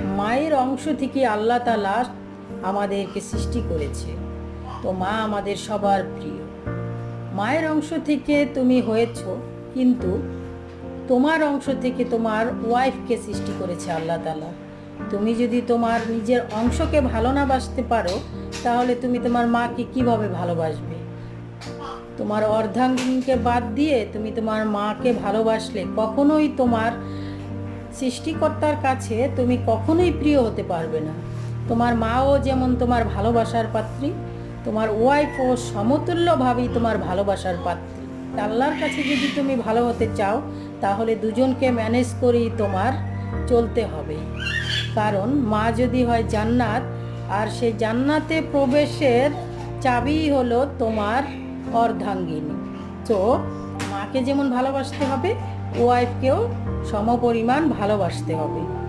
মায়ের অংশ থেকে আল্লাহ তাআলা আমাদেরকে সৃষ্টি করেছে। তো মা আমাদের সবার প্রিয়। মায়ের অংশ থেকে তুমি হয়েছো, কিন্তু তোমার অংশ থেকে তোমার ওয়াইফকে সৃষ্টি করেছে আল্লাহ তাআলা। তুমি যদি তোমার নিজের অংশকে ভালো না বাসতে পারো, তাহলে তুমি তোমার মাকে কিভাবে ভালোবাসবে? তোমার অর্ধাঙ্গিনীকে বাদ দিয়ে তুমি তোমার মাকে ভালোবাসলে কখনোই তোমার সৃষ্টিকর্তার কাছে তুমি কখনোই প্রিয় হতে পারবে না। তোমার মাও যেমন তোমার ভালোবাসার পাত্রী, তোমার ওয়াইফও সমতুল্যভাবেই তোমার ভালোবাসার পাত্রী। আল্লাহর কাছে যদি তুমি ভালো হতে চাও, তাহলে দুজনকে ম্যানেজ করেই তোমার চলতে হবে। কারণ মা যদি হয় জান্নাত, আর সেই জান্নাতে প্রবেশের চাবি হলো তোমার অর্ধাঙ্গিনী। তো মাকে যেমন ভালোবাসতে হবে, ওয়াইফকেও সমপরিমাণ ভালোবাসতে হবে।